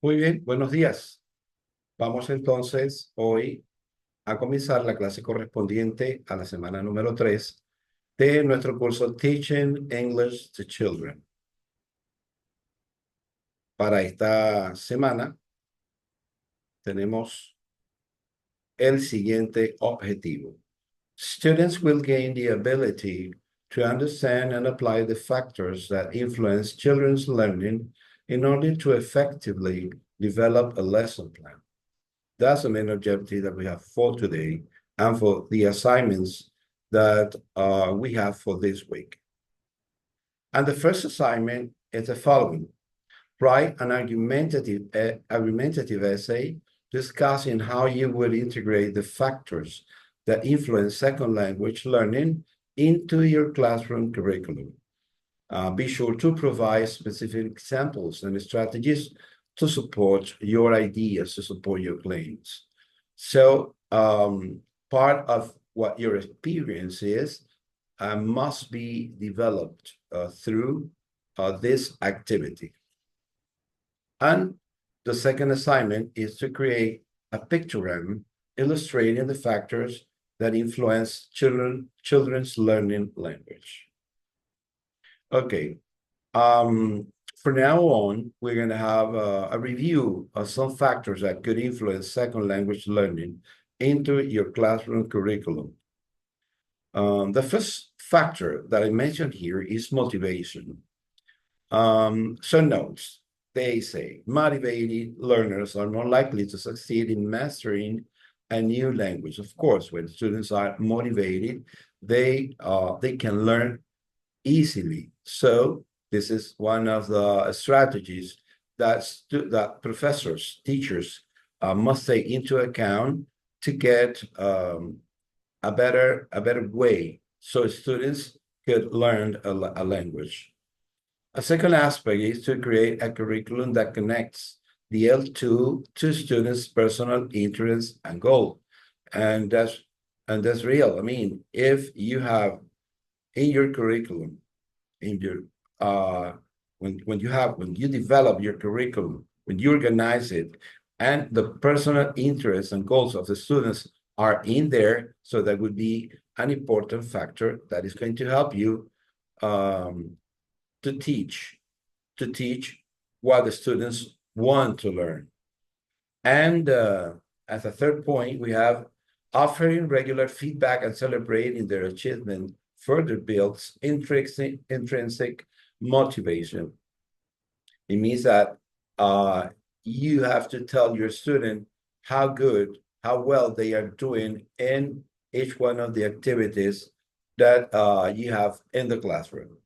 Muy bien, buenos días. Vamos entonces hoy a comenzar la clase correspondiente a la semana número 3 de nuestro curso Teaching English to Children. Para esta semana tenemos el siguiente objetivo. Students will gain the ability to understand and apply the factors that influence children's learning in order to effectively develop a lesson plan. That's the main objective that we have for today and for the assignments that we have for this week. And the first assignment is the following. Write an argumentative essay discussing how you would integrate the factors that influence second language learning into your classroom curriculum. Be sure to provide specific examples and strategies to support your ideas, to support your claims. So part of what your experience is must be developed through this activity. And the second assignment is to create a pictogram illustrating the factors that influence children's learning language. Okay. From now on, we're going to have a review of some factors that could influence second language learning into your classroom curriculum. The first factor that I mentioned here is motivation. Some notes, they say motivated learners are more likely to succeed in mastering a new language. Of course, when students are motivated, they can learn easily. So this is one of the strategies that professors, teachers must take into account to get a better way so students could learn a language. A second aspect is to create a curriculum that connects the L2 to students' personal interests and goal. And that's real. I mean, if you have in your curriculum, in your when you develop your curriculum, when you organize it, and the personal interests and goals of the students are in there, so that would be an important factor that is going to help you to teach what the students want to learn. And as a third point, we have offering regular feedback and celebrating their achievement further builds intrinsic motivation. It means that you have to tell your student how well they are doing in each one of the activities that you have in the classroom.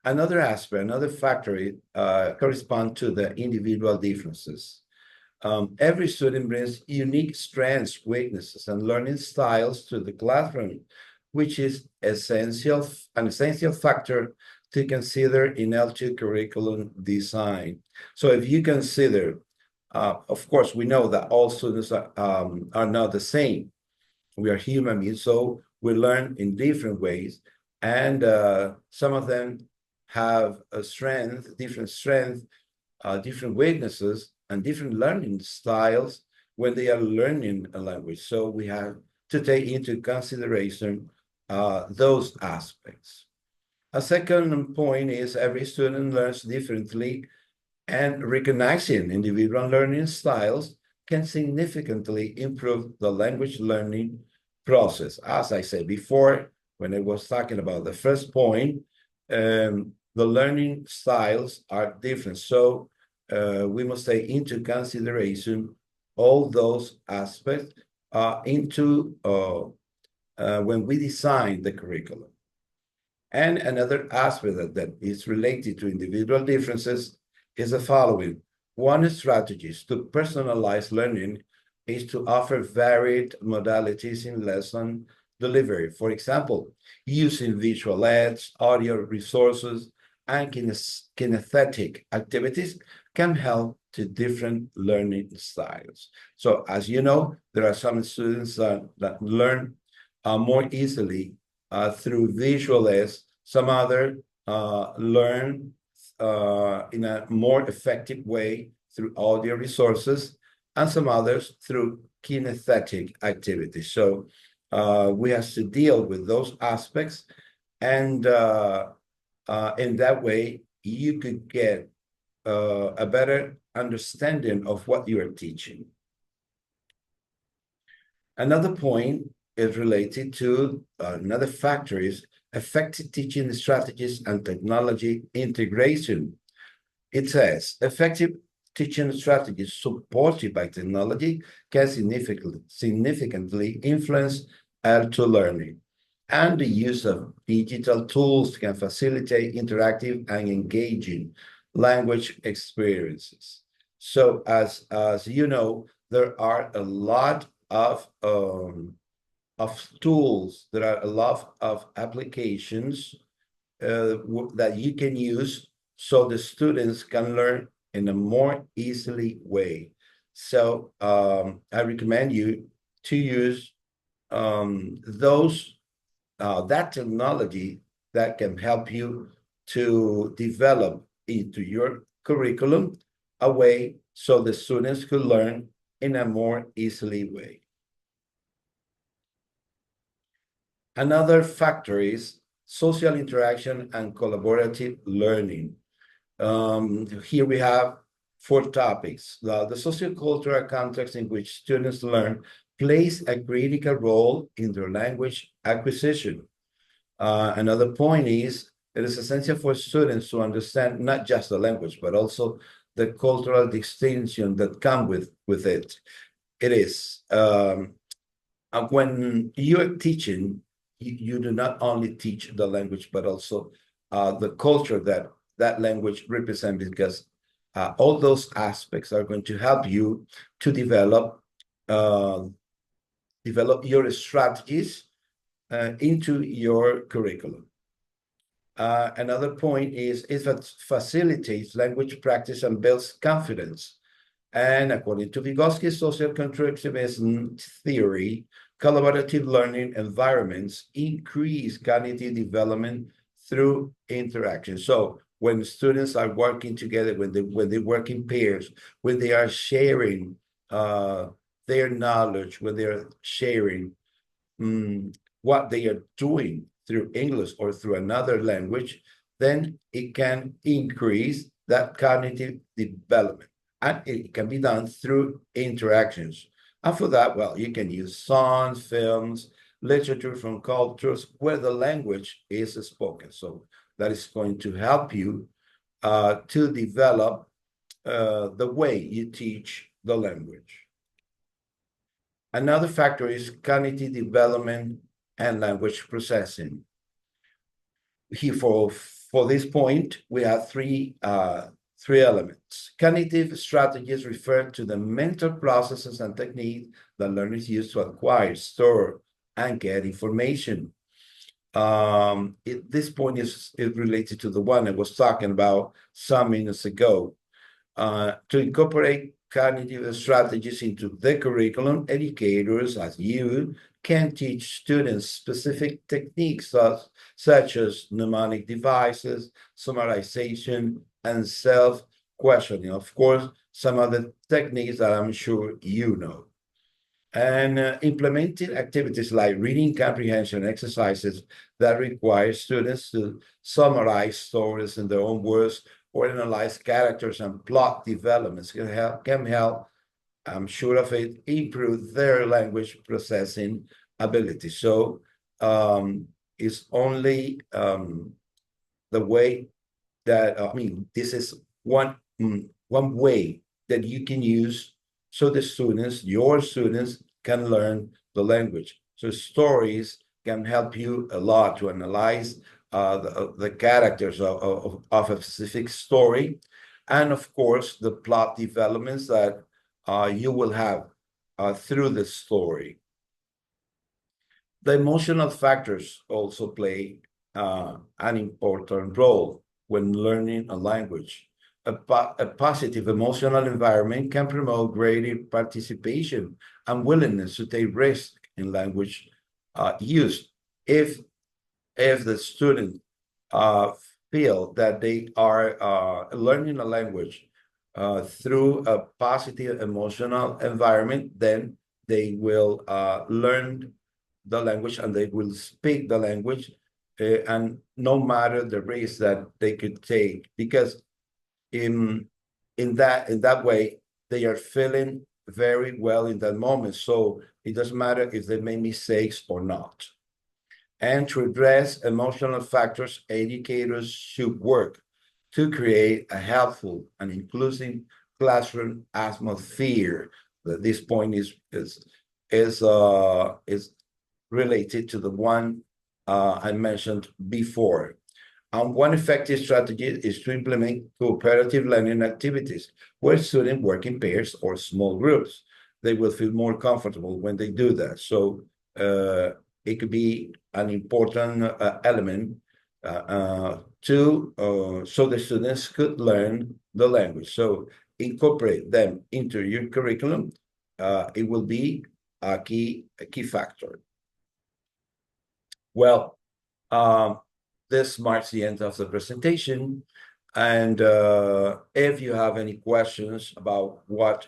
Another aspect, another factor corresponds to the individual differences. Every student brings unique strengths, weaknesses, and learning styles to the classroom, which is an essential factor to consider in L2 curriculum design. So if you consider, of course, we know that all students are not the same. We are human beings, so we learn in different ways, and some of them have different strength, different weaknesses, and different learning styles when they are learning a language. So we have to take into consideration those aspects. A second point is every student learns differently, and recognizing individual learning styles can significantly improve the language learning process. As I said before, when I was talking about the first point, the learning styles are different. So we must take into consideration all those aspects when we design the curriculum. And another aspect that is related to individual differences is the following. One strategy to personalize learning is to offer varied modalities in lesson delivery. For example, using visual aids, audio resources, and kinesthetic activities can help to different learning styles. So as you know, there are some students that learn more easily through visual aids. Some other learn in a more effective way through audio resources, and some others through kinesthetic activities. So we have to deal with those aspects, and in that way, you could get a better understanding of what you are teaching. Another point is related to another factor is effective teaching strategies and technology integration. It says effective teaching strategies supported by technology can significantly influence L2 learning, and the use of digital tools can facilitate interactive and engaging language experiences. So as you know, there are a lot of tools, there are a lot of applications that you can use so the students can learn in a more easily way. So I recommend you to use that technology that can help you to develop into your curriculum a way so the students could learn in a more easily way. Another factor is social interaction and collaborative learning. Here we have 4 topics. The sociocultural context in which students learn plays a critical role in their language acquisition. Another point is it is essential for students to understand not just the language, but also the cultural distinction that come with it. It is when you are teaching, you do not only teach the language, but also the culture that language represents, because all those aspects are going to help you to develop your strategies into your curriculum. Another point is it facilitates language practice and builds confidence. And according to Vygotsky's social constructivism theory, collaborative learning environments increase cognitive development through interaction. So when students are working together, when they work in pairs, when they are sharing their knowledge, when they're sharing what they are doing through English or through another language, then it can increase that cognitive development. And it can be done through interactions. And for that, well, you can use songs, films, literature from cultures where the language is spoken. So that is going to help you to develop the way you teach the language. Another factor is cognitive development and language processing. Here for this point, we have three elements. Cognitive strategies refer to the mental processes and techniques that learners use to acquire, store, and get information. This point is related to the one I was talking about some minutes ago. To incorporate cognitive strategies into the curriculum, educators, as you, can teach students specific techniques such as mnemonic devices, summarization, and self-questioning. Of course, some other techniques that I'm sure you know. And implementing activities like reading comprehension exercises that require students to summarize stories in their own words or analyze characters and plot developments can help, I'm sure of it, improve their language processing ability. So it's only the way that, this is one way that you can use so the students, your students, can learn the language. So stories can help you a lot to analyze the characters of a specific story, and of course the plot developments that you will have through the story. The emotional factors also play an important role when learning a language. A positive emotional environment can promote greater participation and willingness to take risk in language use. If the student feel that they are learning a language through a positive emotional environment, then they will learn the language and they will speak the language, and no matter the risk that they could take, because in that way they are feeling very well in that moment. So it doesn't matter if they make mistakes or not. And to address emotional factors, educators should work to create a helpful and inclusive classroom atmosphere. This point is related to the one I mentioned before. And one effective strategy is to implement cooperative learning activities where students work in pairs or small groups. They will feel more comfortable when they do that. So it could be an important element so the students could learn the language. So incorporate them into your curriculum. It will be a key factor. Well, this marks the end of the presentation. And if you have any questions about what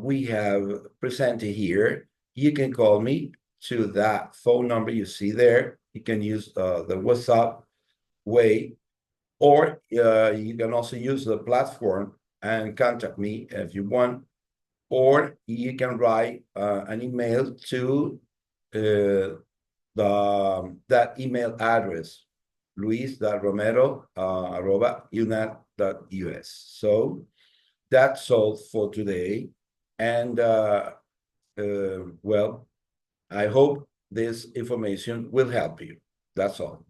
we have presented here, you can call me to that phone number you see there. You can use the WhatsApp way, or you can also use the platform and contact me if you want, or you can write an email to that email address, luis.romero@unat.us. So that's all for today. And well, I hope this information will help you. That's all.